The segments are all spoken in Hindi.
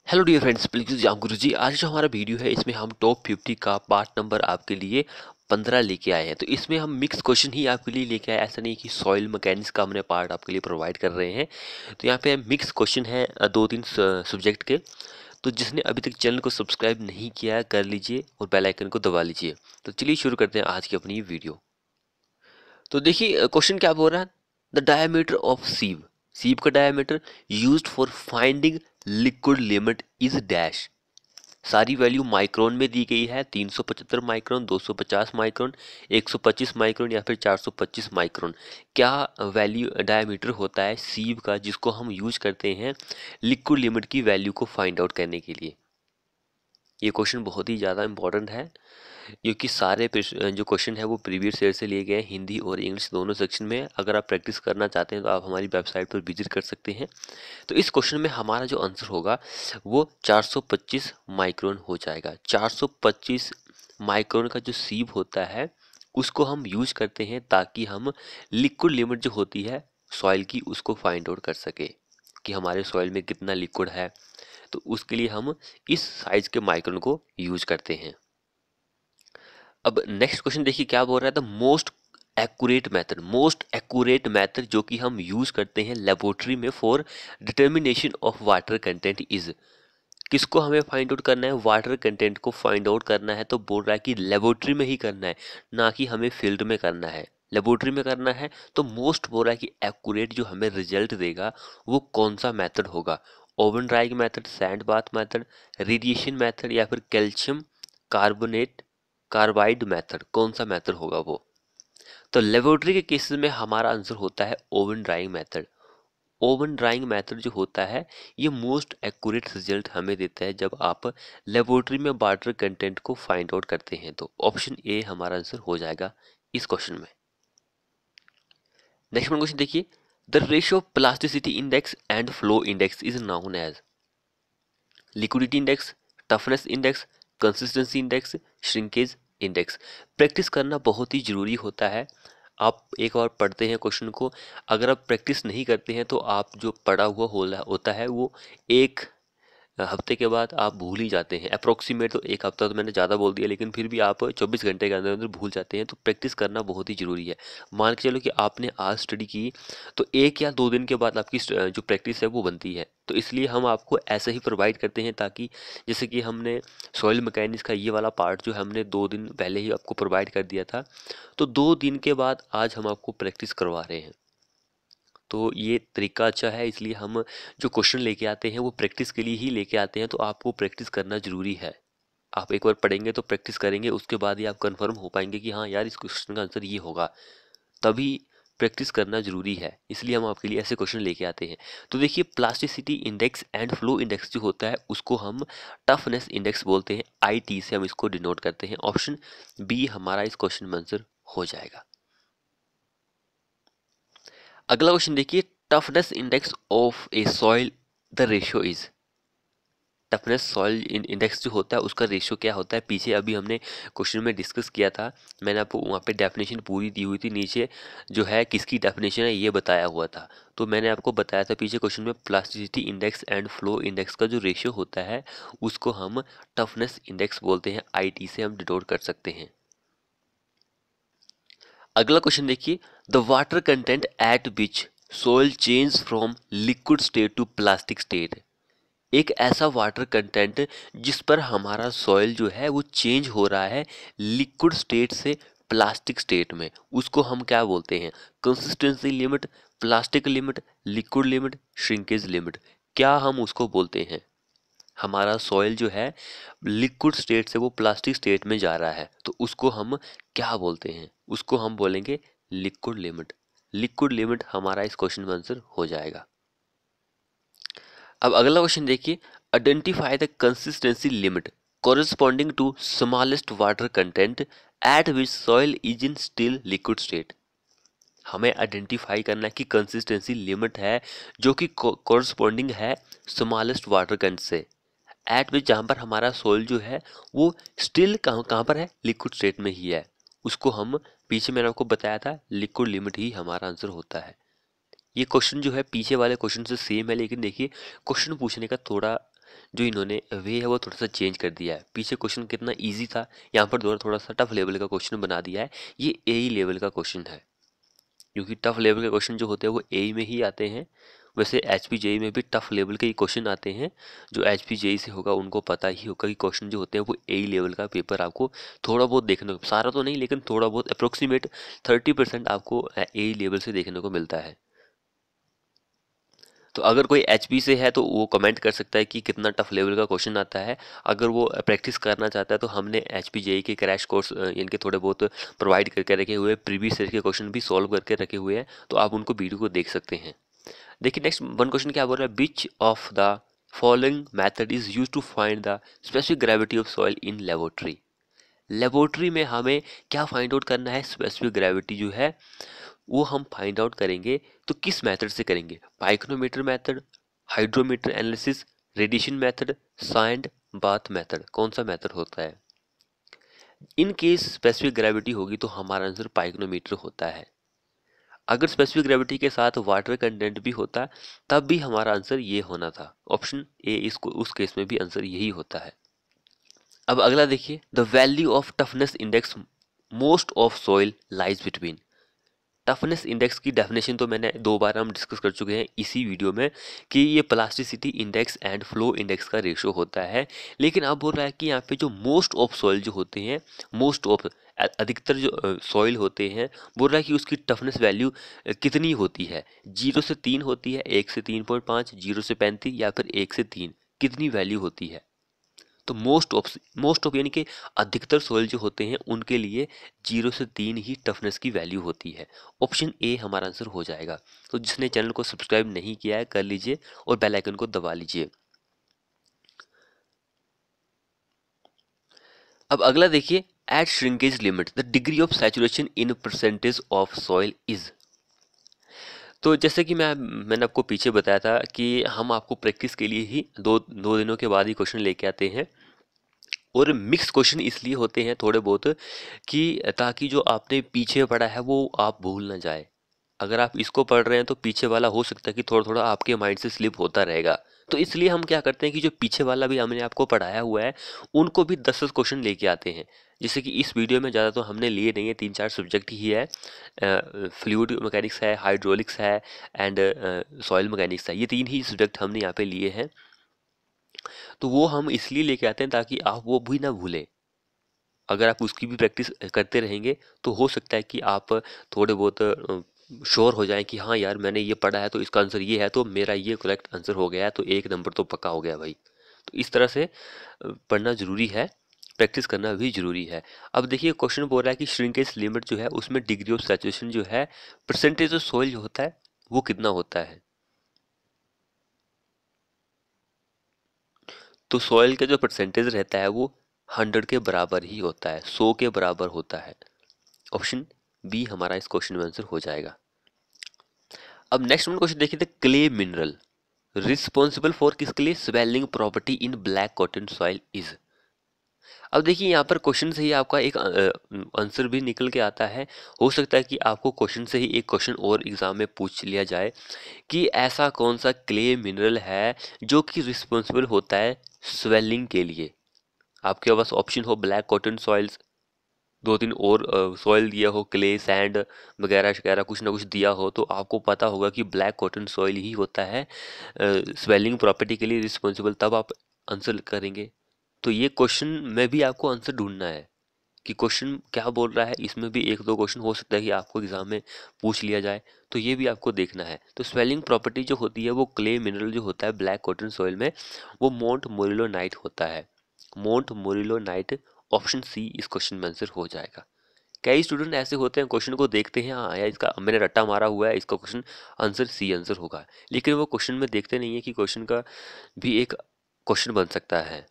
हेलो डियर फ्रेंड्स, प्लीज जाम गुरु जी। आज जो हमारा वीडियो है इसमें हम टॉप 50 का पार्ट नंबर आपके लिए 15 लेके आए हैं। तो इसमें हम मिक्स क्वेश्चन ही आपके लिए लेके आए, ऐसा नहीं कि सॉइल मैकेनिक्स का हमने पार्ट आपके लिए प्रोवाइड कर रहे हैं। तो यहाँ पे मिक्स क्वेश्चन है दो तीन सब्जेक्ट के। तो जिसने अभी तक चैनल को सब्सक्राइब नहीं किया है कर लीजिए और बेल आइकन को दबा लीजिए। तो चलिए शुरू करते हैं आज की अपनी वीडियो। तो देखिए क्वेश्चन क्या बोल रहा है। द डायमीटर ऑफ सीव, सीव का diameter used for finding liquid limit is dash. सारी वैल्यू माइक्रोन में दी गई है, 375 माइक्रोन, 250 माइक्रोन, 125 माइक्रोन या फिर 425 माइक्रोन। क्या वैल्यू डायमीटर होता है सीव का जिसको हम यूज करते हैं लिक्विड लिमिट की वैल्यू को फाइंड आउट करने के लिए। ये क्वेश्चन बहुत ही ज़्यादा इंपॉर्टेंट है क्योंकि सारे जो क्वेश्चन है वो प्रीवियस ईयर से लिए गए हैं, हिंदी और इंग्लिश दोनों सेक्शन में। अगर आप प्रैक्टिस करना चाहते हैं तो आप हमारी वेबसाइट पर विजिट कर सकते हैं। तो इस क्वेश्चन में हमारा जो आंसर होगा वो 425 माइक्रोन हो जाएगा। 425 माइक्रोन का जो सीव होता है उसको हम यूज करते हैं ताकि हम लिक्विड लिमिट जो होती है सॉइल की उसको फाइंड आउट कर सके कि हमारे सॉइल में कितना लिक्विड है। तो उसके लिए हम इस साइज के माइक्रोन को यूज करते हैं। अब नेक्स्ट क्वेश्चन देखिए क्या बोल रहा है। द मोस्ट एक्यूरेट मेथड जो कि हम यूज करते हैं लेबोरेटरी में for determination of water content is. किसको हमें फाइंड आउट करना है, वाटर कंटेंट को फाइंड आउट करना है। तो बोल रहा है कि लेबोरेटरी में ही करना है, ना कि हमें फील्ड में करना है। लेबोरेटरी में करना है तो मोस्ट बोल रहा है कि एक्यूरेट जो हमें रिजल्ट देगा वो कौन सा मेथड होगा। Oven drawing method, sand bath method, radiation method या फिर कैल्शियम कार्बोनेट कार्बाइड मेथड, कौन सा मेथड होगा वो। तो लेबोरेटरी के केसेस में हमारा आंसर होता है oven drawing method. Oven drawing method जो होता है ये मोस्ट एक्यूरेट रिजल्ट हमें देता है जब आप लेबोरेटरी में वाटर कंटेंट को फाइंड आउट करते हैं। तो ऑप्शन ए हमारा आंसर हो जाएगा इस क्वेश्चन में। नेक्स्ट क्वेश्चन देखिए। The ratio of plasticity index and flow index is known as. Liquidity index, toughness index, consistency index, shrinkage index. Practice करना बहुत ही जरूरी होता है। आप एक बार पढ़ते हैं क्वेश्चन को, अगर आप प्रैक्टिस नहीं करते हैं तो आप जो पढ़ा हुआ होता है वो एक हफ्ते के बाद आप भूल ही जाते हैं। अप्रोक्सीमेट तो एक हफ्ता तो मैंने ज़्यादा बोल दिया, लेकिन फिर भी आप 24 घंटे के अंदर अंदर भूल जाते हैं। तो प्रैक्टिस करना बहुत ही ज़रूरी है। मान के चलो कि आपने आज स्टडी की तो 1 या 2 दिन के बाद आपकी जो प्रैक्टिस है वो बनती है। तो इसलिए हम आपको ऐसे ही प्रोवाइड करते हैं ताकि जैसे कि हमने सॉइल मैकेनिक्स का ये वाला पार्ट जो हमने 2 दिन पहले ही आपको प्रोवाइड कर दिया था, तो 2 दिन के बाद आज हम आपको प्रैक्टिस करवा रहे हैं। तो ये तरीका अच्छा है, इसलिए हम जो क्वेश्चन लेके आते हैं वो प्रैक्टिस के लिए ही लेके आते हैं। तो आपको प्रैक्टिस करना ज़रूरी है। आप एक बार पढ़ेंगे तो प्रैक्टिस करेंगे, उसके बाद ही आप कंफर्म हो पाएंगे कि हाँ यार इस क्वेश्चन का आंसर ये होगा। तभी प्रैक्टिस करना ज़रूरी है, इसलिए हम आपके लिए ऐसे क्वेश्चन लेके आते हैं। तो देखिए plasticity index and flow index जो होता है उसको हम टफनेस इंडेक्स बोलते हैं। IT से हम इसको डिनोट करते हैं। ऑप्शन बी हमारा इस क्वेश्चन में आंसर हो जाएगा। अगला क्वेश्चन देखिए। Toughness index of A soil the ratio is. Toughness soil index जो होता है उसका रेशियो क्या होता है, पीछे अभी हमने क्वेश्चन में डिस्कस किया था। मैंने आपको वहाँ पे डेफिनेशन पूरी दी हुई थी, नीचे जो है किसकी डेफिनेशन है ये बताया हुआ था। तो मैंने आपको बताया था पीछे क्वेश्चन में plasticity index and flow index का जो रेशियो होता है उसको हम टफनेस इंडेक्स बोलते हैं। IT से हम डिनोट कर सकते हैं। अगला क्वेश्चन देखिए। The water content at which soil change from liquid state to plastic state. एक ऐसा वाटर कंटेंट जिस पर हमारा सॉइल जो है वो चेंज हो रहा है लिक्विड स्टेट से प्लास्टिक स्टेट में, उसको हम क्या बोलते हैं। Consistency limit, plastic limit, liquid limit, shrinkage limit, क्या हम उसको बोलते हैं। हमारा सॉइल जो है लिक्विड स्टेट से वो प्लास्टिक स्टेट में जा रहा है तो उसको हम क्या बोलते हैं, उसको हम बोलेंगे लिक्विड लिमिट। लिक्विड लिमिट हमारा इस क्वेश्चन में आंसर हो जाएगा। अब अगला क्वेश्चन देखिए। Identify the consistency limit corresponding to smallest water content at which soil is in still liquid state. हमें आइडेंटिफाई करना है कि कंसिस्टेंसी लिमिट है जो कि कॉरस्पॉन्डिंग है स्मॉलेस्ट वाटर कंटेंट से एट विच, जहाँ पर हमारा सोइल जो है वो स्टिल कहाँ कहाँ पर है, लिक्विड स्टेट में ही है। उसको हम पीछे मैंने आपको बताया था लिक्विड लिमिट ही हमारा आंसर होता है। ये क्वेश्चन जो है पीछे वाले क्वेश्चन से सेम है, लेकिन देखिए क्वेश्चन पूछने का थोड़ा जो इन्होंने वे है वो थोड़ा सा चेंज कर दिया है। पीछे क्वेश्चन कितना ईजी था, यहाँ पर थोड़ा सा टफ लेवल का क्वेश्चन बना दिया है। ये ए लेवल का क्वेश्चन है, क्योंकि टफ लेवल के क्वेश्चन जो होते हैं वो ए में ही आते हैं। वैसे HPJE में भी टफ लेवल के ही क्वेश्चन आते हैं। जो HPJE से होगा उनको पता ही होगा कि क्वेश्चन जो होते हैं वो ए लेवल का पेपर आपको थोड़ा बहुत देखने को, सारा तो नहीं लेकिन थोड़ा बहुत, अप्रोक्सीमेट 30% आपको ए लेवल से देखने को मिलता है। तो अगर कोई HP से है तो वो कमेंट कर सकता है कि कितना टफ लेवल का क्वेश्चन आता है। अगर वो प्रैक्टिस करना चाहता है तो हमने HPJE के क्रैश कोर्स इनके थोड़े बहुत प्रोवाइड करके रखे हुए, प्रीवियस ईयर के क्वेश्चन भी सॉल्व करके रखे हुए हैं, तो आप उनको वीडियो को देख सकते हैं। देखिए नेक्स्ट वन क्वेश्चन क्या बोल रहा है, which of the following method is use to find the specific gravity of soil in laboratory. Laboratory में हमें क्या फाइंड आउट करना है, स्पेसिफिक ग्रेविटी जो है वो हम फाइंड आउट करेंगे तो किस मेथड से करेंगे, pycnometer method, hydrometer analysis, radiation method, sand bath method, कौन सा मेथड होता है। इन केस स्पेसिफिक ग्रेविटी होगी तो हमारा आंसर पाइक्रोमीटर होता है। अगर स्पेसिफिक ग्रेविटी के साथ वाटर कंटेंट भी होता तब भी हमारा आंसर ये होना था, ऑप्शन ए, इसको उस केस में भी आंसर यही होता है। अब अगला देखिए, the value of toughness index most of soil lies between. Toughness index की डेफिनेशन तो मैंने 2 बार हम डिस्कस कर चुके हैं इसी वीडियो में कि ये plasticity index and flow index का रेशियो होता है। लेकिन अब बोल रहा है कि यहाँ पे जो मोस्ट ऑफ सॉइल जो होते हैं, मोस्ट ऑफ अधिकतर जो सॉइल होते हैं, बोल रहा है कि उसकी टफनेस वैल्यू कितनी होती है। 0 से 3 होती है, 1 से 3.5, 0 से 35 या फिर 1 से 3, कितनी वैल्यू होती है। तो मोस्ट ऑफ यानी कि अधिकतर सॉइल जो होते हैं उनके लिए 0 से 3 ही टफनेस की वैल्यू होती है। ऑप्शन ए हमारा आंसर हो जाएगा। तो जिसने चैनल को सब्सक्राइब नहीं किया है कर लीजिए और बेल आइकन को दबा लीजिए। अब अगला देखिए, at shrinkage limit the degree of saturation in percentage of soil is. तो जैसे कि मैंने आपको पीछे बताया था कि हम आपको प्रैक्टिस के लिए ही दो दिनों के बाद ही क्वेश्चन लेके आते हैं, और मिक्स क्वेश्चन इसलिए होते हैं थोड़े बहुत कि ताकि जो आपने पीछे पढ़ा है वो आप भूल ना जाए। अगर आप इसको पढ़ रहे हैं तो पीछे वाला हो सकता है कि थोड़ा थोड़ा आपके माइंड से स्लिप होता रहेगा। तो इसलिए हम क्या करते हैं कि जो पीछे वाला भी हमने आपको पढ़ाया हुआ है उनको भी 10-10 क्वेश्चन लेके आते हैं। जैसे कि इस वीडियो में ज़्यादा तो हमने लिए नहीं है, 3-4 सब्जेक्ट ही है। फ्लूइड मैकेनिक्स है, हाइड्रोलिक्स है एंड सॉइल मैकेनिक्स है, ये 3 ही सब्जेक्ट हमने यहाँ पे लिए हैं। तो वो हम इसलिए लेके आते हैं ताकि आप वो भी ना भूलें। अगर आप उसकी भी प्रैक्टिस करते रहेंगे तो हो सकता है कि आप थोड़े बहुत श्योर हो जाएं कि हाँ यार मैंने ये पढ़ा है तो इसका आंसर ये है, तो मेरा ये करेक्ट आंसर हो गया है, तो 1 नंबर तो पक्का हो गया भाई। तो इस तरह से पढ़ना जरूरी है, प्रैक्टिस करना भी जरूरी है। अब देखिए क्वेश्चन बोल रहा है कि श्रिंकेज लिमिट जो है उसमें डिग्री ऑफ सैचुरेशन जो है, परसेंटेज ऑफ सॉइल जो होता है वो कितना होता है। तो सॉइल का जो परसेंटेज रहता है वो 100 के बराबर ही होता है, 100 के बराबर होता है। ऑप्शन बी हमारा इस क्वेश्चन में आंसर हो जाएगा। अब नेक्स्ट क्वेश्चन देखिए, the clay mineral responsible for किसके लिए swelling property in black cotton soil is. अब देखिए यहाँ पर क्वेश्चन से ही आपका एक आंसर भी निकल के आता है। हो सकता है कि आपको क्वेश्चन से ही एक क्वेश्चन और एग्जाम में पूछ लिया जाए कि ऐसा कौन सा क्ले मिनरल है जो कि रिस्पॉन्सिबल होता है स्वेलिंग के लिए। आपके पास ऑप्शन हो ब्लैक कॉटन सॉइल्स, 2-3 और सॉइल दिया हो, क्ले, सैंड वगैरह वगैरह कुछ ना कुछ दिया हो, तो आपको पता होगा कि ब्लैक कॉटन सॉइल ही होता है स्वेलिंग प्रॉपर्टी के लिए रिस्पॉन्सिबल, तब आप आंसर करेंगे। तो ये क्वेश्चन में भी आपको आंसर ढूंढना है कि क्वेश्चन क्या बोल रहा है। इसमें भी 1-2 क्वेश्चन हो सकता है कि आपको एग्जाम में पूछ लिया जाए, तो ये भी आपको देखना है। तो स्वेलिंग प्रॉपर्टी जो होती है वो क्ले मिनरल जो होता है ब्लैक कॉटन सॉइल में, वो मोंट मोरिलोनाइट होता है। मोंट मोरिलोनाइट, ऑप्शन सी इस क्वेश्चन में आंसर हो जाएगा। कई स्टूडेंट ऐसे होते हैं क्वेश्चन को देखते हैं, हाँ यार इसका मैंने रट्टा मारा हुआ है, इसका क्वेश्चन आंसर सी आंसर होगा, लेकिन वो क्वेश्चन में देखते नहीं है कि क्वेश्चन का भी एक क्वेश्चन बन सकता है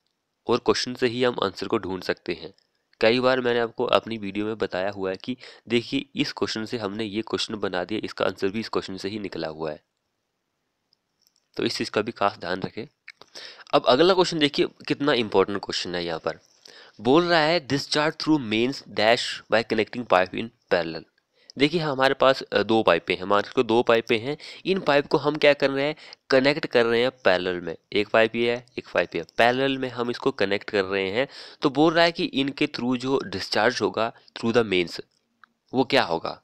और क्वेश्चन से ही हम आंसर को ढूंढ सकते हैं। कई बार मैंने आपको अपनी वीडियो में बताया हुआ है कि देखिए इस क्वेश्चन से हमने ये क्वेश्चन बना दिया, इसका आंसर भी इस क्वेश्चन से ही निकला हुआ है। तो इस चीज़ का भी खास ध्यान रखें। अब अगला क्वेश्चन देखिए कितना इंपॉर्टेंट क्वेश्चन है। यहाँ पर बोल रहा है discharge through mains dash by connecting pipe in parallel. देखिए हमारे पास दो पाइपें हैं, हमारे को दो पाइपें हैं। इन पाइप को हम क्या कर रहे हैं, कनेक्ट कर रहे हैं पैरेलल में। एक पाइप ये है, एक पाइप ये है, पैरेलल में हम इसको कनेक्ट कर रहे हैं। तो बोल रहा है कि इनके थ्रू जो डिस्चार्ज होगा थ्रू द मेंस, वो क्या होगा,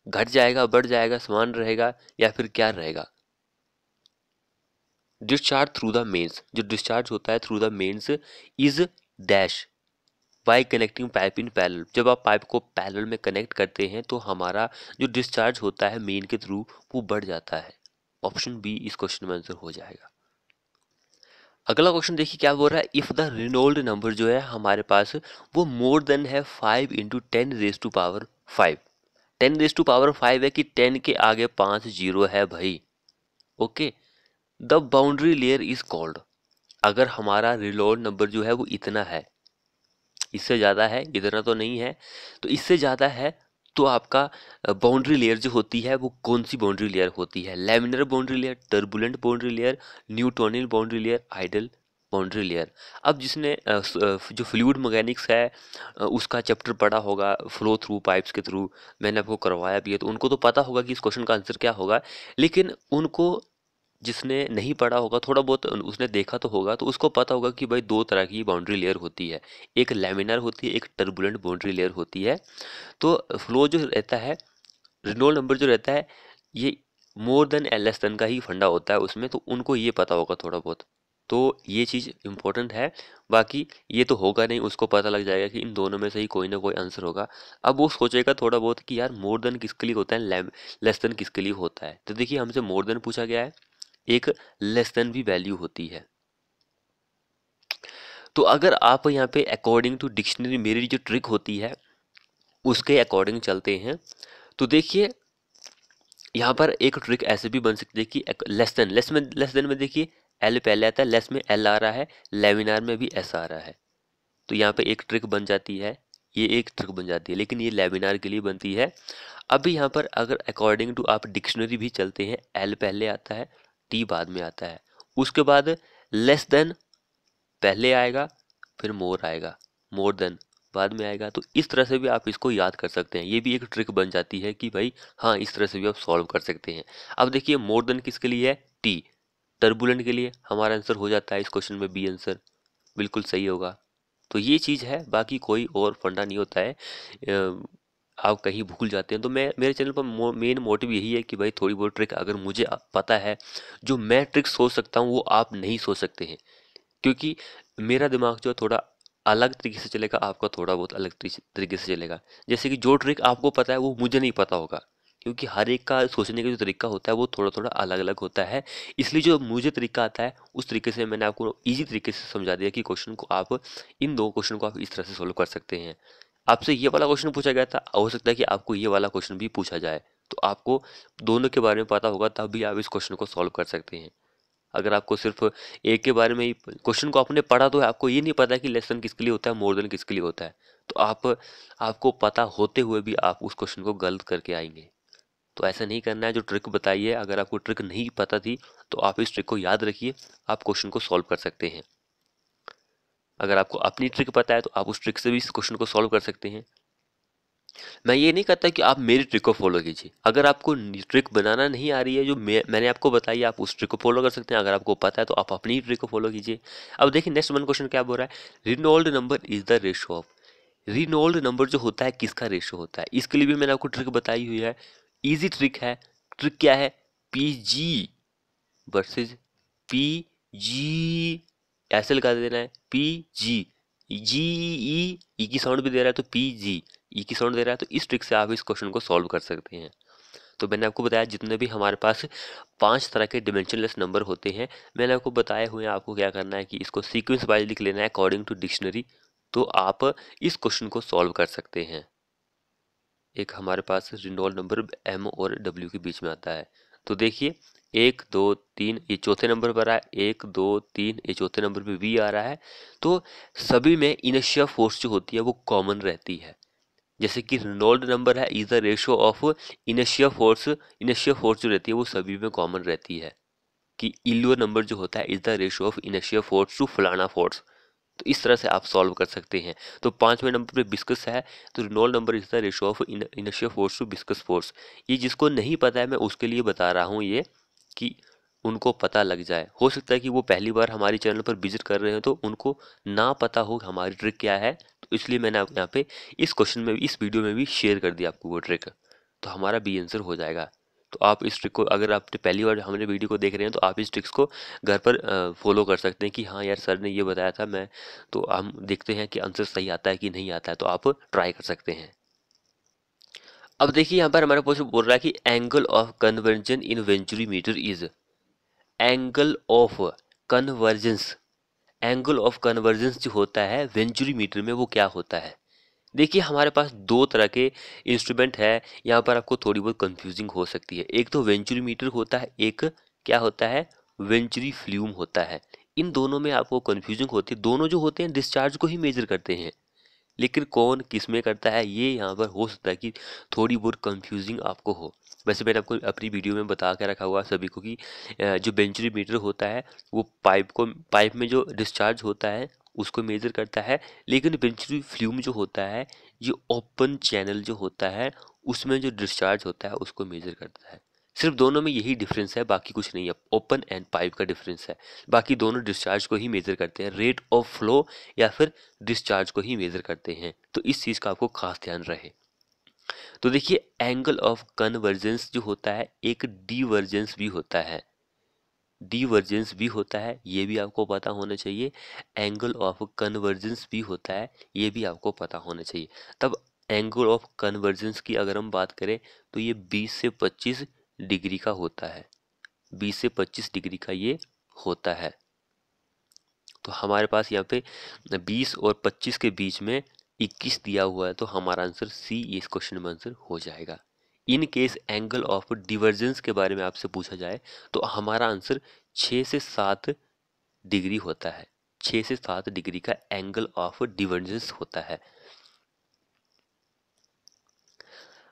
घट जाएगा, बढ़ जाएगा, समान रहेगा, या फिर क्या रहेगा। डिस्चार्ज थ्रू द मेंस, जो डिस्चार्ज होता है through the mains is dash by connecting pipe in parallel. जब आप पाइप को पैरेलल में कनेक्ट करते हैं तो हमारा जो डिस्चार्ज होता है मेन के थ्रू वो बढ़ जाता है। ऑप्शन बी इस क्वेश्चन में आंसर हो जाएगा। अगला क्वेश्चन देखिए क्या बोल रहा है, इफ द रेनॉल्ड नंबर जो है हमारे पास वो मोर देन है 5 इंटू 10⁻5। 10⁻5 है कि 10 के आगे 5 जीरो है भाई। Okay, the boundary layer is called. अगर हमारा रेनॉल्ड नंबर जो है वो इतना है, इससे ज़्यादा है, इतना तो नहीं है, तो इससे ज़्यादा है, तो आपका बाउंड्री लेयर जो होती है वो कौन सी बाउंड्री लेयर होती है, laminar boundary layer, turbulent boundary layer, Newtonian boundary layer, ideal boundary layer. अब जिसने जो फ्लूइड मैकेनिक्स है उसका चैप्टर पढ़ा होगा, फ्लो थ्रू पाइप्स के थ्रू, मैंने आपको करवाया भी है, तो उनको तो पता होगा कि इस क्वेश्चन का आंसर क्या होगा। लेकिन उनको जिसने नहीं पढ़ा होगा, थोड़ा बहुत उसने देखा तो होगा, तो उसको पता होगा कि भाई दो तरह की बाउंड्री लेयर होती है, एक लैमिनार होती है, एक टर्बुलेंट बाउंड्री लेयर होती है। तो फ्लो जो रहता है, रेनॉल्ड नंबर जो रहता है, ये more than and less than का ही फंडा होता है उसमें, तो उनको ये पता होगा थोड़ा बहुत। तो ये चीज़ इम्पोर्टेंट है। बाकी ये तो होगा नहीं, उसको पता लग जाएगा कि इन दोनों में से ही कोई ना कोई आंसर होगा। अब वो सोचेगा थोड़ा बहुत कि यार मोर देन किसके लिए होता है, लेस देन किसके लिए होता है। तो देखिए हमसे मोर देन पूछा गया है, एक लेस देन भी वैल्यू होती है। तो अगर आप यहाँ पे अकॉर्डिंग टू डिक्शनरी, मेरी जो ट्रिक होती है उसके अकॉर्डिंग चलते हैं, तो देखिए यहाँ पर एक ट्रिक ऐसे भी बन सकती है कि लेस देन में देखिए एल पहले आता है, लेस में एल आ रहा है, लेमिनार में भी एस आ रहा है। तो यहाँ पे एक ट्रिक बन जाती है, ये एक ट्रिक बन जाती है, लेकिन ये लेमिनार के लिए बनती है। अभी यहाँ पर अगर अकॉर्डिंग टू आप डिक्शनरी भी चलते हैं, एल पहले आता है, टी बाद में आता है, उसके बाद लेस देन पहले आएगा, फिर मोर आएगा, मोर देन बाद में आएगा। तो इस तरह से भी आप इसको याद कर सकते हैं, ये भी एक ट्रिक बन जाती है कि भाई हाँ, इस तरह से भी आप सॉल्व कर सकते हैं। अब देखिए मोर देन किसके लिए है, टी, टर्बुलेंट के लिए। हमारा आंसर हो जाता है इस क्वेश्चन में बी आंसर, बिल्कुल सही होगा। तो ये चीज़ है, बाकी कोई और फंडा नहीं होता है। आप कहीं भूल जाते हैं तो मैं, मेरे चैनल पर मेन मोटिव यही है कि भाई थोड़ी बहुत ट्रिक अगर मुझे पता है, जो मैं ट्रिक सोच सकता हूँ वो आप नहीं सोच सकते हैं, क्योंकि मेरा दिमाग जो है थोड़ा अलग तरीके से चलेगा, आपका थोड़ा बहुत अलग तरीके से चलेगा। जैसे कि जो ट्रिक आपको पता है वो मुझे नहीं पता होगा, क्योंकि हर एक का सोचने का जो तरीका होता है वो थोड़ा थोड़ा अलग अलग होता है। इसलिए जो मुझे तरीका आता है उस तरीके से मैंने आपको इजी तरीके से समझा दिया कि क्वेश्चन को आप, इन दो क्वेश्चन को आप इस तरह से सोल्व कर सकते हैं। आपसे ये वाला क्वेश्चन पूछा गया था, हो सकता है कि आपको ये वाला क्वेश्चन भी पूछा जाए, तो आपको दोनों के बारे में पता होगा, तब भी आप इस क्वेश्चन को सॉल्व कर सकते हैं। अगर आपको सिर्फ एक के बारे में ही, क्वेश्चन को आपने पढ़ा तो है, आपको ये नहीं पता कि लेसन किसके लिए होता है, मोर देन किसके लिए होता है, तो आपको पता होते हुए भी आप उस क्वेश्चन को गलत करके आएंगे। तो ऐसा नहीं करना है। जो ट्रिक बताई है, अगर आपको ट्रिक नहीं पता थी तो आप इस ट्रिक को याद रखिए, आप क्वेश्चन को सॉल्व कर सकते हैं। अगर आपको अपनी ट्रिक पता है तो आप उस ट्रिक से भी इस क्वेश्चन को सॉल्व कर सकते हैं। मैं ये नहीं कहता कि आप मेरी ट्रिक को फॉलो कीजिए। अगर आपको ट्रिक बनाना नहीं आ रही है, जो मैंने आपको बताई, आप उस ट्रिक को फॉलो कर सकते हैं। अगर आपको पता है तो आप अपनी ट्रिक को फॉलो कीजिए। अब देखिए नेक्स्ट वन क्वेश्चन क्या बोल रहा है, Reynold number is the ratio of. Reynold number जो होता है किसका रेशो होता है, इसके लिए भी मैंने आपको ट्रिक बताई हुई है, इजी ट्रिक है। ट्रिक क्या है, P G versus P G, ऐसे लगा देना है, पी जी, जी ई की साउंड भी दे रहा है तो पी जी, ई की साउंड दे रहा है, तो इस ट्रिक से आप इस क्वेश्चन को सॉल्व कर सकते हैं। तो मैंने आपको बताया जितने भी हमारे पास 5 तरह के डिमेंशनलेस नंबर होते हैं, मैंने आपको बताए हुए हैं, आपको क्या करना है कि इसको सीक्वेंस वाइज लिख लेना है अकॉर्डिंग टू डिक्शनरी, तो आप इस क्वेश्चन को सॉल्व कर सकते हैं। एक हमारे पास रिनॉल्ड नंबर एम और डब्ल्यू के बीच में आता है। तो देखिए 1 2 3 ये चौथे नंबर पर है, 1 2 3 ये चौथे नंबर पे वी आ रहा है। तो सभी में इनर्शिया फोर्स जो होती है वो कॉमन रहती है। जैसे कि रिनॉल्ड नंबर है is the ratio of inertia force, inertia force जो रहती है वो सभी में कॉमन रहती है। कि इलियो नंबर जो होता है is the ratio of inertia force to फलाना फोर्स, तो इस तरह से आप सॉल्व कर सकते हैं। तो 5वें नंबर पे विस्कस है, तो Reynold number is the ratio of inertia force to viscous force. ये जिसको नहीं पता है मैं उसके लिए बता रहा हूँ ये, कि उनको पता लग जाए। हो सकता है कि वो पहली बार हमारे चैनल पर विजिट कर रहे हो तो उनको ना पता हो हमारी ट्रिक क्या है, तो इसलिए मैंने आप यहाँ पे इस क्वेश्चन में इस वीडियो में भी शेयर कर दिया आपको वो ट्रिक, तो हमारा बी आंसर हो जाएगा। तो आप इस ट्रिक को, अगर आप पहली बार हमारे वीडियो को देख रहे हैं तो आप इस ट्रिक्स को घर पर फॉलो कर सकते हैं कि हाँ यार सर ने ये बताया था, मैं तो हम देखते हैं कि आंसर सही आता है कि नहीं आता है, तो आप ट्राई कर सकते हैं। अब देखिए यहाँ पर हमारा क्वेश्चन बोल रहा है कि angle of conversion in venturi meter is, angle of convergence, angle of convergence जो होता है वेंचुरी मीटर में वो क्या होता है। देखिए हमारे पास दो तरह के इंस्ट्रूमेंट है, यहाँ पर आपको थोड़ी बहुत कंफ्यूजिंग हो सकती है। एक तो वेंचुरी मीटर होता है, एक क्या होता है, वेंचुरी फ्लूम होता है। इन दोनों में आपको कंफ्यूजिंग होती है। दोनों जो होते हैं डिस्चार्ज को ही मेजर करते हैं, लेकिन कौन किस में करता है ये यहाँ पर हो सकता है कि थोड़ी बहुत कंफ्यूजिंग आपको हो। वैसे मैंने आपको अपनी वीडियो में बता के रखा हुआ सभी को कि जो बेंचुरी मीटर होता है वो पाइप में जो डिस्चार्ज होता है उसको मेजर करता है, लेकिन बेंचुरी फ्लूम जो होता है ये ओपन चैनल जो होता है उसमें जो डिस्चार्ज होता है उसको मेजर करता है। सिर्फ दोनों में यही डिफरेंस है, बाकी कुछ नहीं है। ओपन एंड पाइप का डिफरेंस है, बाकी दोनों डिस्चार्ज को ही मेजर करते हैं, रेट ऑफ फ्लो या फिर डिस्चार्ज को ही मेजर करते हैं। तो इस चीज़ का आपको खास ध्यान रहे। तो देखिए एंगल ऑफ कन्वर्जेंस जो होता है एक डिवर्जेंस भी होता है, डिवर्जेंस भी होता है, ये भी आपको पता होना चाहिए। एंगल ऑफ कन्वर्जेंस भी होता है, ये भी आपको पता होना चाहिए। तब एंगल ऑफ कन्वर्जेंस की अगर हम बात करें तो ये 20 से 25 डिग्री का होता है, 20 से 25 डिग्री का ये होता है। तो हमारे पास यहाँ पे 20 और 25 के बीच में 21 दिया हुआ है, तो हमारा आंसर सी इस क्वेश्चन में आंसर हो जाएगा। इन केस एंगल ऑफ डिवर्जेंस के बारे में आपसे पूछा जाए तो हमारा आंसर 6 से 7 डिग्री होता है, 6 से 7 डिग्री का एंगल ऑफ डिवर्जेंस होता है।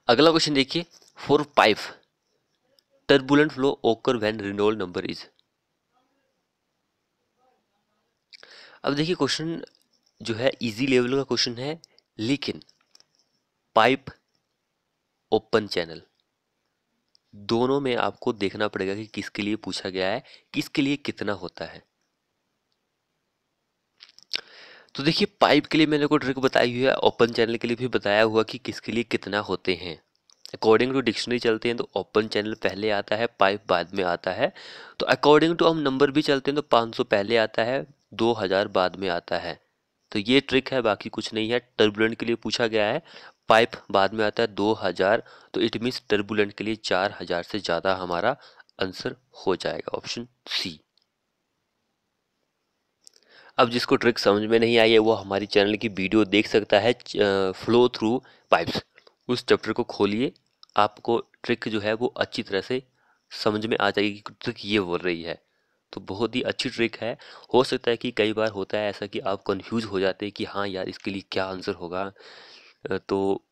अगला क्वेश्चन देखिए, फॉर पाइप टर्बुलेंट फ्लो ओकर व्हेन रेनॉल्ड नंबर इज। अब देखिए क्वेश्चन जो है इजी लेवल का क्वेश्चन है, लेकिन पाइप ओपन चैनल दोनों में आपको देखना पड़ेगा कि किसके लिए पूछा गया है, किसके लिए कितना होता है। तो देखिए पाइप के लिए मैंने को ट्रिक बताई हुई है, ओपन चैनल के लिए भी बताया हुआ कि किसके लिए कितना होते हैं। अकॉर्डिंग टू डिक्शनरी चलते हैं तो ओपन चैनल पहले आता है, पाइप बाद में आता है। तो अकॉर्डिंग टू हम नंबर भी चलते हैं तो 500 पहले आता है, 2000 बाद में आता है। तो ये ट्रिक है, बाकी कुछ नहीं है। टर्बुलेंट के लिए पूछा गया है, पाइप बाद में आता है 2000, तो इट मीन्स टर्बुलेंट के लिए 4000 से ज़्यादा हमारा आंसर हो जाएगा, ऑप्शन सी। अब जिसको ट्रिक समझ में नहीं आई है वो हमारी चैनल की वीडियो देख सकता है, फ्लो थ्रू पाइप्स, उस चैप्टर को खोलिए, आपको ट्रिक जो है वो अच्छी तरह से समझ में आ जाएगी कि ट्रिक ये बोल रही है। तो बहुत ही अच्छी ट्रिक है। हो सकता है कि कई बार होता है ऐसा कि आप कंफ्यूज हो जाते हैं कि हाँ यार इसके लिए क्या आंसर होगा, तो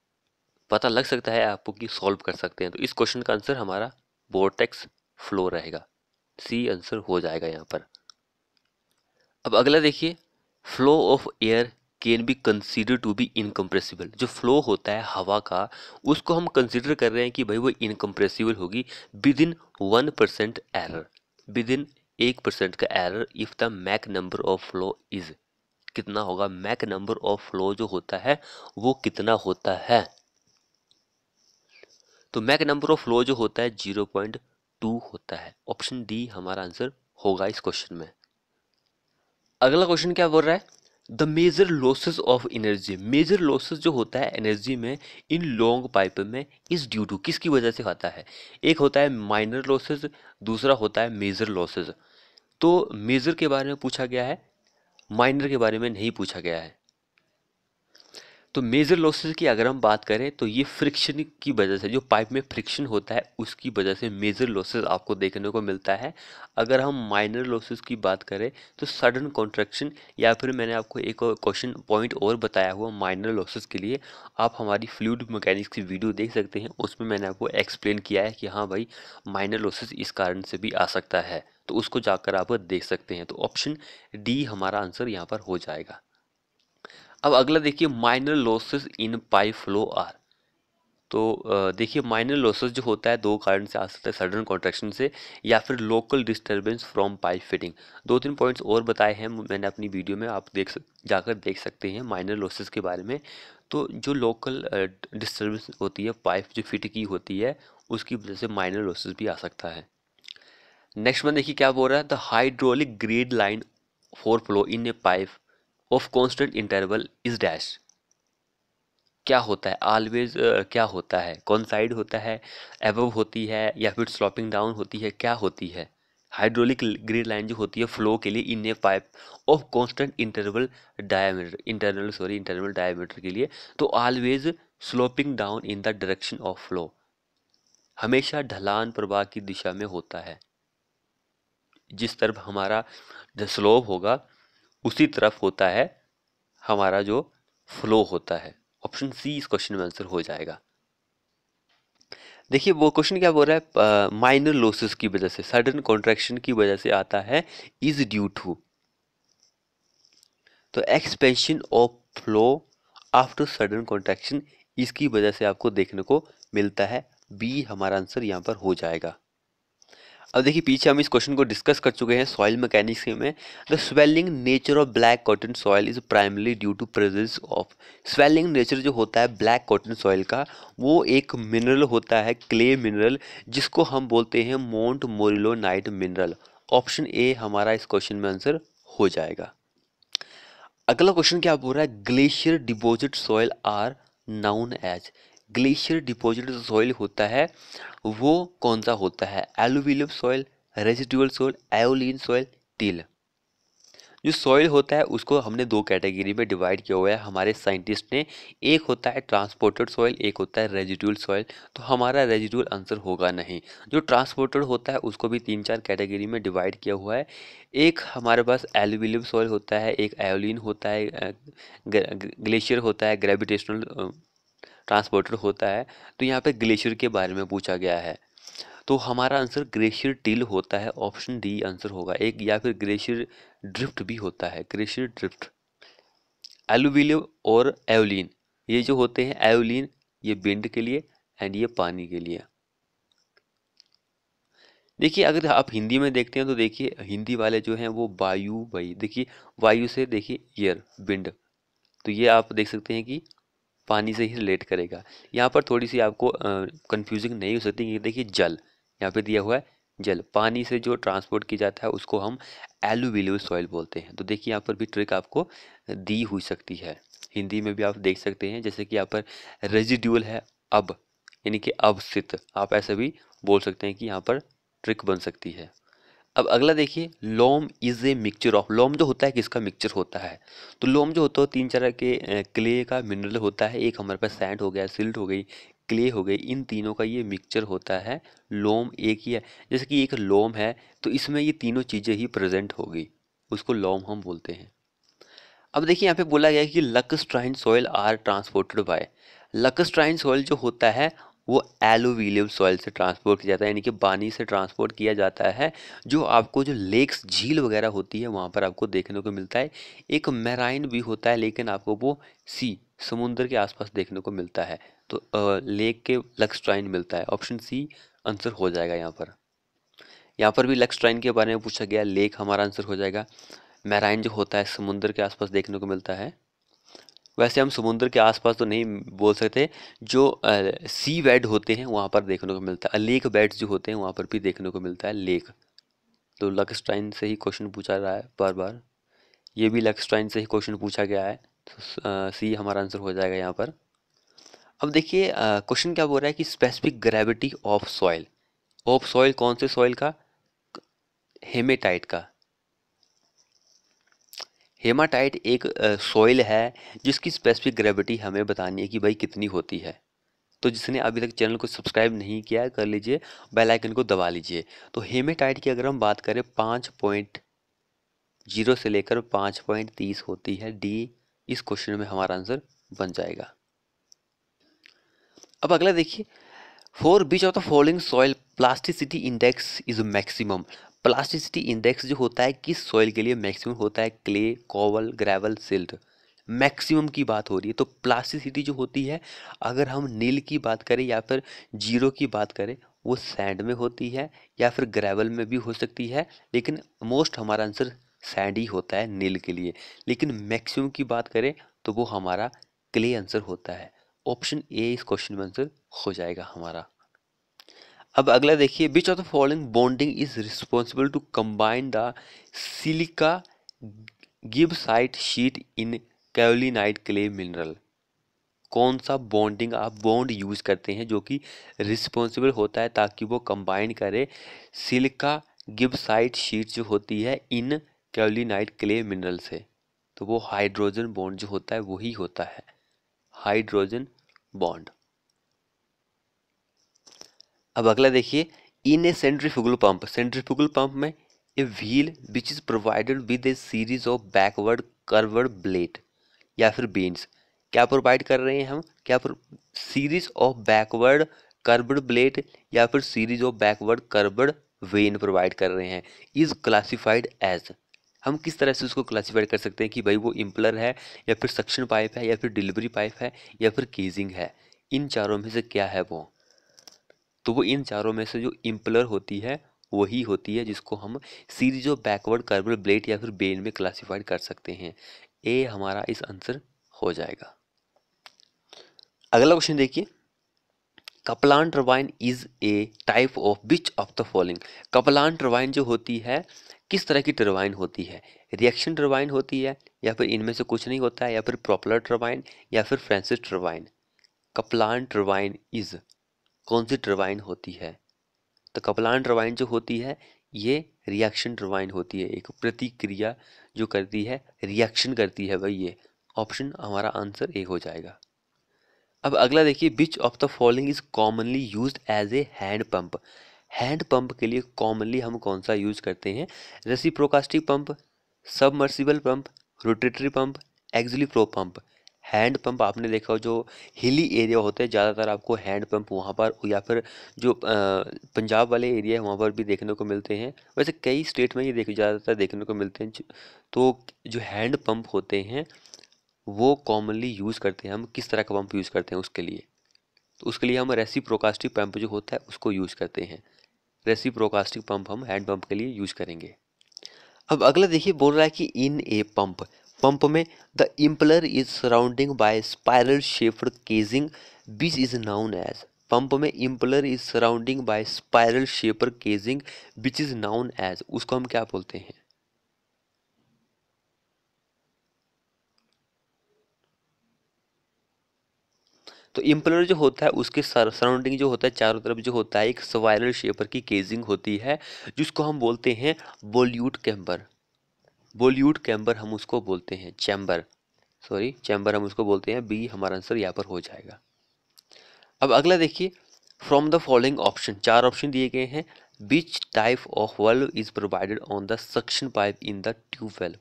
पता लग सकता है आपको कि सॉल्व कर सकते हैं। तो इस क्वेश्चन का आंसर हमारा वोर्टेक्स फ्लो रहेगा, सी आंसर हो जाएगा यहाँ पर। अब अगला देखिए, flow of air can be consider to be incompressible. जो फ्लो होता है हवा का उसको हम कंसीडर कर रहे हैं कि भाई वो इनकम्प्रेसिबल होगी with in 1% error, with in 1% का error if the Mach number of flow is, कितना होगा मैक नंबर ऑफ फ्लो जो होता है वो कितना होता है। तो मैक नंबर ऑफ फ्लो जो होता है 0.2 होता है, ऑप्शन डी हमारा आंसर होगा इस क्वेश्चन में। अगला क्वेश्चन क्या बोल रहा है, the major losses of energy, major losses जो होता है एनर्जी में इन लॉन्ग पाइप में इज ड्यू टू, किसकी वजह से आता है। एक होता है माइनर लॉसेस, दूसरा होता है मेजर लॉसेस। तो मेजर के बारे में पूछा गया है, माइनर के बारे में नहीं पूछा गया है। तो मेजर लॉसेस की अगर हम बात करें तो ये फ्रिक्शन की वजह से, जो पाइप में फ्रिक्शन होता है उसकी वजह से मेजर लॉसेस आपको देखने को मिलता है। अगर हम माइनर लॉसेस की बात करें तो सडन कॉन्ट्रैक्शन, या फिर मैंने आपको एक क्वेश्चन पॉइंट और बताया हुआ माइनर लॉसेस के लिए, आप हमारी फ्लूइड मैकेनिक्स की वीडियो देख सकते हैं, उसमें मैंने आपको एक्सप्लेन किया है कि हाँ भाई माइनर लॉसेस इस कारण से भी आ सकता है, तो उसको जाकर आप देख सकते हैं। तो ऑप्शन डी हमारा आंसर यहाँ पर हो जाएगा। अब अगला देखिए, minor losses in pipe flow are. तो देखिए माइनर लॉसेस जो होता है दो कारण से आ सकता है, सडन कॉन्ट्रैक्शन से या फिर local disturbance from pipe fitting. दो तीन पॉइंट्स और बताए हैं मैंने अपनी वीडियो में, आप जाकर देख सकते हैं माइनर लॉसेस के बारे में। तो जो लोकल डिस्टर्बेंस होती है पाइप जो फिट की होती है उसकी वजह से माइनर लॉसेस भी आ सकता है। नेक्स्ट में देखिए क्या बोल रहा है, the hydraulic grade line for flow in a pipe of constant interval is dash. क्या होता है ऑलवेज, क्या होता है, कौन साइड होता है, एबव होती है या फिर स्लोपिंग डाउन होती है, क्या होती है। हाइड्रोलिक ग्रिड लाइन जो होती है फ्लो के लिए in a pipe of constant interval diameter, interval diameter के लिए, तो always sloping down in the direction of flow, हमेशा ढलान प्रवाह की दिशा में होता है। जिस तरफ हमारा स्लोप होगा उसी तरफ होता है हमारा जो फ्लो होता है। ऑप्शन सी इस क्वेश्चन में आंसर हो जाएगा। देखिए वो क्वेश्चन क्या बोल रहा है, माइनर लॉसेस की वजह से, सडन कॉन्ट्रैक्शन की वजह से आता है, इज ड्यू टू, तो expansion of flow after sudden contraction, इसकी वजह से आपको देखने को मिलता है। बी हमारा आंसर यहाँ पर हो जाएगा। अब देखिए पीछे हम इस क्वेश्चन को डिस्कस कर चुके हैं सॉइल मैकेनिक्स में। The swelling nature of black cotton soil is primarily due to presence of, swelling nature जो होता है ब्लैक कॉटन सॉइल का, वो एक मिनरल होता है, क्ले मिनरल, जिसको हम बोलते हैं मोंट मोरिलोनाइट मिनरल। ऑप्शन ए हमारा इस क्वेश्चन में आंसर हो जाएगा। अगला क्वेश्चन क्या बोल रहा है, glacier deposit soil are known as, glacier deposit जो सॉइल होता है वो कौन सा होता है, alluvial soil, residual soil, aeolian soil, till. जो सॉइल होता है उसको हमने दो कैटेगरी में डिवाइड किया हुआ है हमारे साइंटिस्ट ने, एक होता है ट्रांसपोर्टेड सॉइल, एक होता है रेजिडुअल सॉइल। तो हमारा रेजिडुअल आंसर होगा नहीं। जो ट्रांसपोर्टेड होता है उसको भी तीन चार कैटेगरी में डिवाइड किया हुआ है। एक हमारे पास एलुवियल सॉइल होता है, एक एओलियन होता है, ग्लेशियर होता है, ग्रेविटेशनल ट्रांसपोर्टेड होता है। तो यहाँ पे ग्लेशियर के बारे में पूछा गया है, तो हमारा आंसर ग्लेशियर टिल होता है। ऑप्शन डी आंसर होगा एक, या फिर ग्लेशियर ड्रिफ्ट भी होता है, ग्लेशियर ड्रिफ्ट। एलुवियल और एओलिन, ये जो होते हैं एओलिन ये विंड के लिए एंड ये पानी के लिए। देखिए अगर आप हिंदी में देखते हैं तो देखिए हिंदी वाले जो हैं वो वायु, वही देखिए वायु से देखिए एयर विंड, तो ये आप देख सकते हैं कि पानी से ही रिलेट करेगा। यहाँ पर थोड़ी सी आपको कंफ्यूजिंग नहीं हो सकती कि देखिए जल, यहाँ पे दिया हुआ है जल, पानी से जो ट्रांसपोर्ट किया जाता है उसको हम एलुवियल सॉइल बोलते हैं। तो देखिए यहाँ पर भी ट्रिक आपको दी हुई सकती है, हिंदी में भी आप देख सकते हैं, जैसे कि यहाँ पर रेजिड्यूल है अब, यानी कि अवसित, आप ऐसा भी बोल सकते हैं कि यहाँ पर ट्रिक बन सकती है। अब अगला देखिए, लोम इज ए मिक्सचर ऑफ, लोम जो होता है किसका मिक्सचर होता है, तो लोम जो होता है तीन तरह के क्ले का मिनरल होता है, एक हमारे पास सैंड हो गया, सिल्ट हो गई, क्ले हो गई, इन तीनों का ये मिक्सचर होता है। लोम एक ही है, जैसे कि एक लोम है तो इसमें ये तीनों चीज़ें ही प्रेजेंट होगी, उसको लोम हम बोलते हैं। अब देखिए यहाँ पे बोला गया है कि lacustrine soil are transported by, lacustrine soil जो होता है वो एलुवियल सॉइल से ट्रांसपोर्ट किया जाता है, यानी कि पानी से ट्रांसपोर्ट किया जाता है। जो आपको जो लेक्स झील वगैरह होती है वहाँ पर आपको देखने को मिलता है। एक मैराइन भी होता है लेकिन आपको वो सी समुद्र के आसपास देखने को मिलता है, तो लेक के लकस्ट्राइन मिलता है। ऑप्शन सी आंसर हो जाएगा यहाँ पर। यहाँ पर भी लकस्ट्राइन के बारे में पूछा गया, लेक हमारा आंसर हो जाएगा। मैराइन जो होता है समुद्र के आसपास देखने को मिलता है, वैसे हम समुद्र के आसपास तो नहीं बोल सकते, जो सी वेड होते हैं वहाँ पर देखने को मिलता है, लेक बेड्स जो होते हैं वहाँ पर भी देखने को मिलता है लेक। तो लकस्टाइन से ही क्वेश्चन पूछा रहा है बार बार, ये भी लकस्टाइन से ही क्वेश्चन पूछा गया है, तो सी हमारा आंसर हो जाएगा यहाँ पर। अब देखिए क्वेश्चन क्या बोल रहा है कि specific gravity of soil, of soil कौन से सॉइल का, हेमेटाइट का, हेमाटाइट एक सॉइल है जिसकी स्पेसिफिक ग्रेविटी हमें बतानी है कि भाई कितनी होती है। तो जिसने अभी तक चैनल को सब्सक्राइब नहीं किया है कर लीजिए, बेल आइकन को दबा लीजिए। तो हेमाटाइट की अगर हम बात करें 5.0 से लेकर 5.30 होती है। डी इस क्वेश्चन में हमारा आंसर बन जाएगा। अब अगला देखिए, for beach of the following soil plasticity index is maximum. Plasticity index जो होता है किस सॉइल के लिए मैक्सिमम होता है? Clay, cobble, gravel, silt. Maximum की बात हो रही है। तो प्लास्टिसिटी जो होती है, अगर हम नील की बात करें या फिर जीरो की बात करें, वो सैंड में होती है या फिर ग्रेवल में भी हो सकती है, लेकिन मोस्ट हमारा आंसर सैंड ही होता है नील के लिए। लेकिन मैक्सिमम की बात करें तो वो हमारा क्ले आंसर होता है। ऑप्शन ए इस क्वेश्चन में आंसर हो जाएगा हमारा। अब अगला देखिए, which of the following bonding is responsible to combine the silica gibbsite sheet in kaolinite clay mineral. कौन सा बॉन्डिंग आप बॉन्ड यूज करते हैं जो कि रिस्पॉन्सिबल होता है ताकि वो कंबाइन करे सिलिका गिब्साइट शीट जो होती है इन कैओलिनाइट क्ले मिनरल से? तो वो हाइड्रोजन बॉन्ड जो होता है वही होता है, हाइड्रोजन बॉन्ड। अब अगला देखिए, in a centrifugal pump, centrifugal pump में a wheel which is provided with A series of backward curved blade या फिर बेन्स। क्या प्रोवाइड कर रहे हैं हम? क्या series of backward curved blade या फिर series of backward curved when provide कर रहे हैं। इज क्लासिफाइड एज, हम किस तरह से उसको क्लासिफाइड कर सकते हैं कि भाई वो इम्पलर है या फिर सक्शन पाइप है या फिर डिलीवरी पाइप है या फिर केजिंग है? इन चारों में से क्या है वो? तो वो इन चारों में से जो इम्पलर होती है वही होती है जिसको हम series of backward curved blade या फिर बेन में क्लासिफाइड कर सकते हैं। ए हमारा इस आंसर हो जाएगा। अगला क्वेश्चन देखिए, Kaplan turbine is a type of which of the following. Kaplan turbine जो होती है किस तरह की टरबाइन होती है? रिएक्शन टरबाइन होती है या फिर इनमें से कुछ नहीं होता है, या फिर प्रोपेलर टरबाइन या फिर Francis turbine? Kaplan turbine is कौन सी टरबाइन होती है? तो कपलान टरबाइन जो होती है ये रिएक्शन टरबाइन होती है, एक प्रतिक्रिया जो करती है, रिएक्शन करती है भाई ये। ऑप्शन हमारा आंसर ए हो जाएगा। अब अगला देखिए, which of the following is commonly used as a hand pump. Hand pump के लिए कॉमनली हम कौन सा यूज करते हैं? Reciprocating pump, submersible pump, rotary pump, axial flow pump. Hand pump आपने देखा हो जो हिली एरिया होते हैं ज़्यादातर आपको हैंड पंप वहाँ पर, या फिर जो पंजाब वाले एरिया है वहाँ पर भी देखने को मिलते हैं। वैसे कई स्टेट में ये ज़्यादातर देखने को मिलते हैं। तो जो हैंड पंप होते हैं वो कॉमनली यूज़ करते हैं हम किस तरह का पंप यूज़ करते हैं उसके लिए? तो उसके लिए हम रेसिप्रोकास्टिक पंप जो होता है उसको यूज़ करते हैं। रेसिप्रोकास्टिक पंप हम हैंड पंप के लिए यूज़ करेंगे। अब अगला देखिए, बोल रहा है कि इन ए पंप, पंप में the impeller is surrounding by spiral shaped casing which is known as. Pump में impeller is surrounding by spiral shaped casing which is known as, उसको हम क्या बोलते हैं? तो इम्पलर जो होता है उसके सराउंडिंग जो होता है चारों तरफ जो होता है एक स्पाइरल शेपर की केजिंग होती है जिसको हम बोलते हैं वोल्यूट कैम्बर। वोल्यूट कैम्बर हम उसको बोलते हैं, चैम्बर, सॉरी चैम्बर हम उसको बोलते हैं। बी हमारा आंसर यहाँ पर हो जाएगा। अब अगला देखिए, फ्रॉम द फॉलोइंग ऑप्शन, चार ऑप्शन दिए गए हैं, which type of valve is provided on the suction pipe in the tubewell.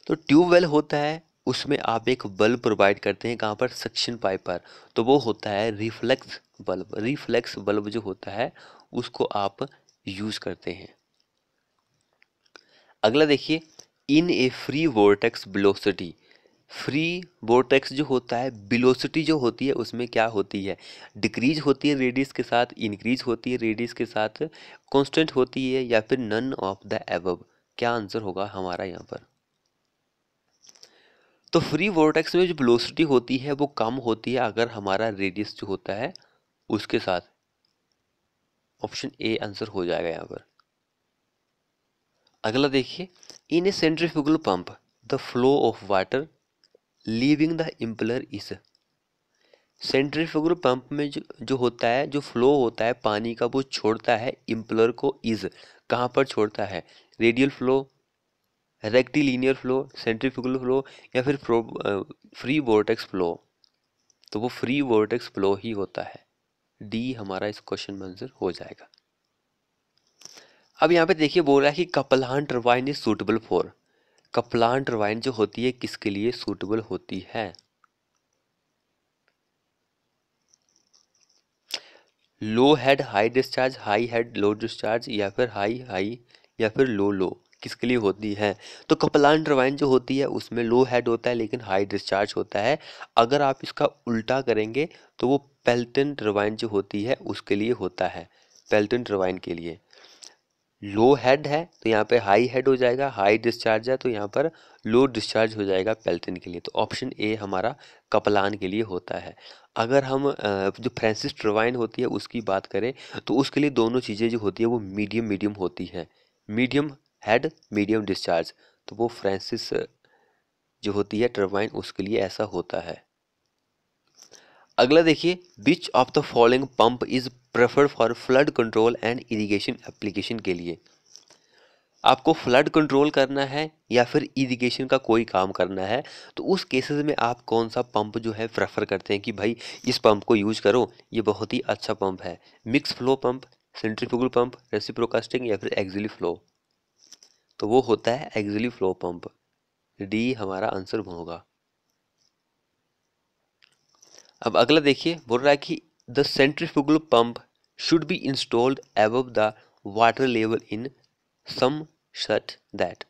तो ट्यूबवेल होता है उसमें आप एक बल्ब प्रोवाइड करते हैं, कहाँ पर? सक्शन पाइप पर। तो वो होता है रिफ्लेक्स बल्ब। रिफ्लेक्स बल्ब जो होता है उसको आप यूज करते हैं। अगला देखिए, in a free vortex velocity, free vortex जो होता है वेलोसिटी जो होती है उसमें क्या होती है? डिक्रीज होती है रेडियस के साथ, इंक्रीज होती है रेडियस के साथ, कांस्टेंट होती है, या फिर नन ऑफ द एबव? क्या आंसर होगा हमारा यहाँ पर? तो फ्री वोर्टेक्स में जो वेलोसिटी होती है वो कम होती है अगर हमारा रेडियस जो होता है उसके साथ। ऑप्शन ए आंसर हो जाएगा यहाँ पर। अगला देखिए, in a centrifugal pump the flow of water leaving the impeller is, centrifugal pump में जो होता है, जो फ्लो होता है पानी का, वो छोड़ता है इम्पलर को इज कहाँ पर छोड़ता है, radial flow, rectilinear flow, centrifugal flow, या फिर फ्री वोर्टेक्स फ्लो। तो वो फ्री वोर्टेक्स फ्लो ही होता है। डी हमारा इस क्वेश्चन में आंसर हो जाएगा। अब यहाँ पे देखिए बोल रहा है कि Kaplan turbine is suitable for, Kaplan turbine जो होती है किसके लिए सूटेबल होती है, low head high discharge, high head low discharge, या फिर हाई हाई, या फिर लो लो, किसके लिए होती है। तो कपलान टरबाइन जो होती है उसमें लो हेड होता है लेकिन हाई डिस्चार्ज होता है। अगर आप इसका उल्टा करेंगे तो वो पेल्टन टरबाइन जो होती है उसके लिए होता है। पेल्टन टरबाइन के लिए लो हेड है तो यहाँ पे हाई हेड हो जाएगा, हाई डिस्चार्ज है तो यहाँ पर लो डिस्चार्ज हो जाएगा पेल्टन के लिए। तो ऑप्शन ए हमारा कपलान के लिए होता है। अगर हम जो फ्रांसिस टरबाइन होती है उसकी बात करें तो उसके लिए दोनों चीज़ें जो होती है वो मीडियम मीडियम होती हैं, मीडियम हेड मीडियम डिस्चार्ज। तो वो फ्रांसिस जो होती है टरबाइन उसके लिए ऐसा होता है। अगला देखिए, which of the following pump is preferred for flood control and irrigation application के लिए। आपको फ्लड कंट्रोल करना है या फिर इरिगेशन का कोई काम करना है तो उस केसेस में आप कौन सा पंप जो है प्रेफर करते हैं कि भाई इस पंप को यूज करो, ये बहुत ही अच्छा पंप है। Mix flow pump, centrifugal pump, reciprocating, या फिर एक्सिली फ्लो। तो वो होता है एक्सिली फ्लो पंप। डी हमारा आंसर होगा। अब अगला देखिए बोल रहा है कि the centrifugal pump should be installed above the water level in some such that.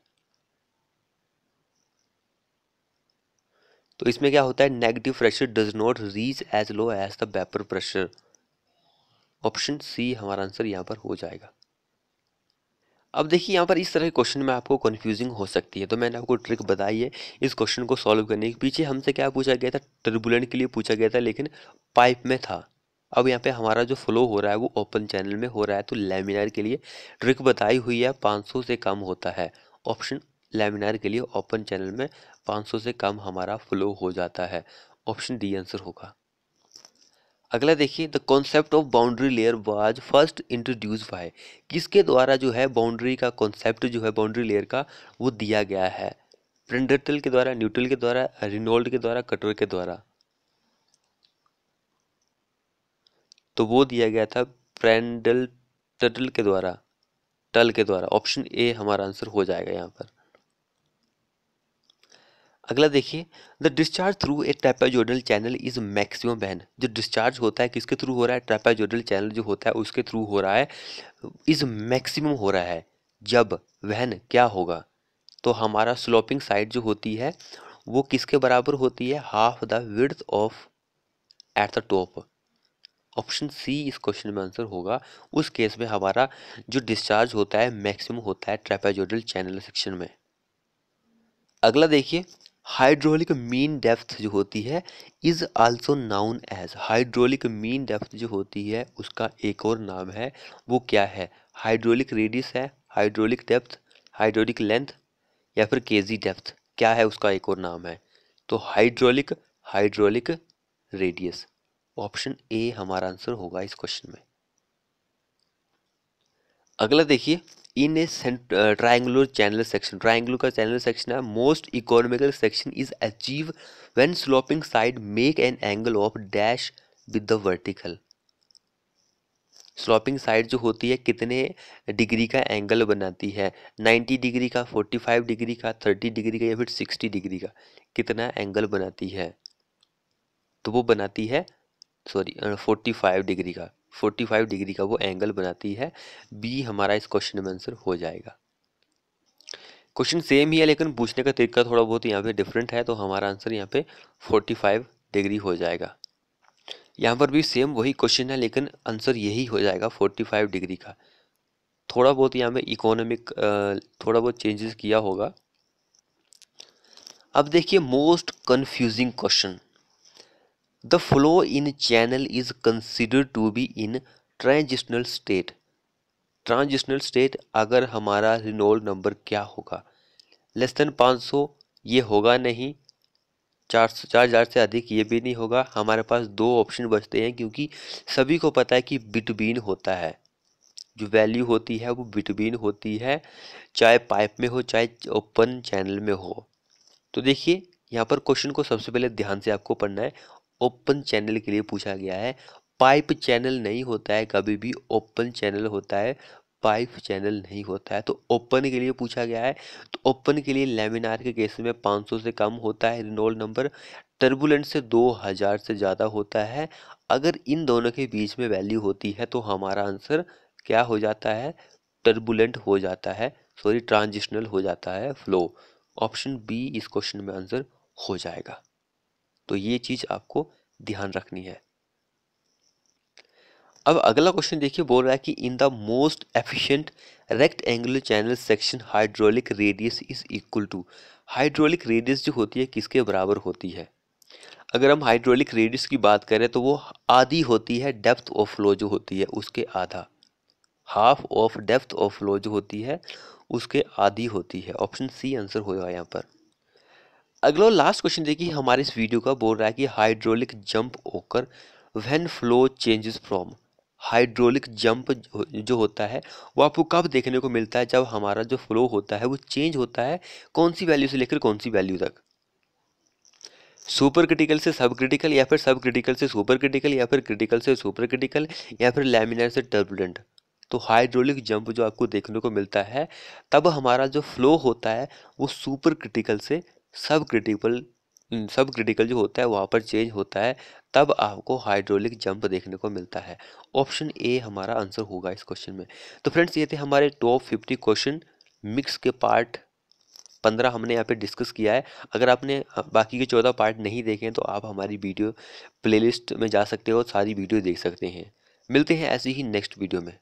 तो इसमें क्या होता है, negative pressure does not reach as low as the vapour pressure. Option C हमारा आंसर यहाँ पर हो जाएगा। अब देखिए यहाँ पर इस तरह के क्वेश्चन में आपको कंफ्यूजिंग हो सकती है, तो मैंने आपको ट्रिक बताई है इस क्वेश्चन को सॉल्व करने के पीछे। हमसे क्या पूछा गया था, टर्बुलेंट के लिए पूछा गया था लेकिन पाइप में था। अब यहाँ पे हमारा जो फ्लो हो रहा है वो ओपन चैनल में हो रहा है, तो लैमिनार के लिए ट्रिक बताई हुई है 500 से कम होता है। ऑप्शन लैमिनार के लिए ओपन चैनल में 500 से कम हमारा फ्लो हो जाता है। ऑप्शन डी आंसर होगा। अगला देखिए, the concept of boundary layer was first introduce by, किसके द्वारा जो है बाउंड्री का कॉन्सेप्ट जो है बाउंड्री लेयर का वो दिया गया है। प्रेंडटल के द्वारा, न्यूटन के द्वारा, रिनोल्ड के द्वारा, कटर के द्वारा। तो वो दिया गया था प्रेंडल टटल के द्वारा, टल के द्वारा। ऑप्शन ए हमारा आंसर हो जाएगा यहाँ पर। अगला देखिए, the discharge through a trapezoidal channel is maximum when, जो डिस्चार्ज होता है किसके थ्रू हो रहा है, ट्रेपेजोइडल चैनल जो होता है उसके थ्रू हो रहा है, इज मैक्सिमम हो रहा है जब वहन क्या होगा। तो हमारा स्लोपिंग साइड जो होती है वो किसके बराबर होती है, half the width of at the top. Option C इस क्वेश्चन में आंसर होगा। उस केस में हमारा जो डिस्चार्ज होता है मैक्सिमम होता है ट्रेपेजोइडल चैनल सेक्शन में। अगला देखिए, हाइड्रोलिक मीन डेप्थ जो होती है is also known as, hydraulic mean depth जो होती है उसका एक और नाम है, वो क्या है, हाइड्रोलिक रेडियस है, हाइड्रोलिक डेप्थ, हाइड्रोलिक लेंथ, या फिर केजी डेप्थ, क्या है उसका एक और नाम है। तो hydraulic, hydraulic radius. Option A हमारा आंसर होगा इस क्वेश्चन में। अगला देखिए, in A triangular channel section, triangular का चैनल सेक्शन है, most economical section is achieve when sloping side make an angle of dash with the vertical. Sloping side जो होती है कितने डिग्री का एंगल बनाती है, 90 डिग्री का, 45 डिग्री का, 30 डिग्री का, या फिर 60 डिग्री का, कितना एंगल बनाती है। तो वो बनाती है, सॉरी 45 डिग्री का, 45 डिग्री का वो एंगल बनाती है। बी हमारा इस क्वेश्चन में आंसर हो जाएगा। क्वेश्चन सेम ही है लेकिन पूछने का तरीका थोड़ा बहुत यहाँ पे डिफरेंट है, तो हमारा आंसर यहाँ पे 45 डिग्री हो जाएगा। यहाँ पर भी सेम वही क्वेश्चन है लेकिन आंसर यही हो जाएगा 45 डिग्री का। थोड़ा बहुत यहाँ पे इकोनॉमिक थोड़ा बहुत चेंजेस किया होगा। अब देखिए, most confusing question, the flow in channel is considered to be in transitional state. Transitional state अगर हमारा रिनोल्ड नंबर क्या होगा, लेस देन 500 ये होगा नहीं, 4,000 से अधिक ये भी नहीं होगा। हमारे पास 2 ऑप्शन बचते हैं, क्योंकि सभी को पता है कि बिटवीन होता है, जो वैल्यू होती है वो बिटवीन होती है, चाहे पाइप में हो चाहे ओपन चैनल में हो। तो देखिए यहाँ पर क्वेश्चन को सबसे पहले ध्यान से आपको पढ़ना है। ओपन चैनल के लिए पूछा गया है, पाइप चैनल नहीं होता है कभी भी, ओपन चैनल होता है, पाइप चैनल नहीं होता है। तो ओपन के लिए पूछा गया है, तो ओपन के लिए लैमिनार के केस में 500 से कम होता है रेनॉल्ट नंबर, टर्बुलेंट से 2000 से ज़्यादा होता है। अगर इन दोनों के बीच में वैल्यू होती है तो हमारा आंसर क्या हो जाता है, टर्बुलेंट हो जाता है, सॉरी ट्रांजिशनल हो जाता है फ्लो। ऑप्शन बी इस क्वेश्चन में आंसर हो जाएगा। तो ये चीज आपको ध्यान रखनी है। अब अगला क्वेश्चन देखिए, बोल रहा है कि in the most efficient rectangular channel section hydraulic radius is equal to. Hydraulic radius जो होती है किसके बराबर होती है? अगर हम हाइड्रोलिक रेडियस की बात करें तो वो आधी होती है डेप्थ ऑफ फ्लो जो होती है उसके आधा, half of depth of flow जो होती है उसके आधी होती है। ऑप्शन सी आंसर होगा यहाँ पर। अगला लास्ट क्वेश्चन देखिए हमारे इस वीडियो का, बोल रहा है कि हाइड्रोलिक जंप ओकर when flow changes from. Hydraulic jump जो होता है वो आपको कब देखने को मिलता है? जब हमारा जो फ्लो होता है वो चेंज होता है, कौन सी वैल्यू से लेकर कौन सी वैल्यू तक? सुपर क्रिटिकल से सब क्रिटिकल, या फिर सब क्रिटिकल से सुपर क्रिटिकल, या फिर क्रिटिकल से सुपर क्रिटिकल, या फिर लैमिनार से टर्बुलेंट। तो हाइड्रोलिक जंप जो आपको देखने को मिलता है तब हमारा जो फ्लो होता है वो सुपर क्रिटिकल से सब क्रिटिकल, सब क्रिटिकल जो होता है वहाँ पर चेंज होता है, तब आपको हाइड्रोलिक जंप देखने को मिलता है। ऑप्शन ए हमारा आंसर होगा इस क्वेश्चन में। तो फ्रेंड्स ये थे हमारे टॉप 50 क्वेश्चन, मिक्स के पार्ट 15 हमने यहाँ पे डिस्कस किया है। अगर आपने बाकी के 14 पार्ट नहीं देखे हैं तो आप हमारी वीडियो प्लेलिस्ट में जा सकते हो, सारी वीडियो देख सकते हैं। मिलते हैं ऐसी ही नेक्स्ट वीडियो में।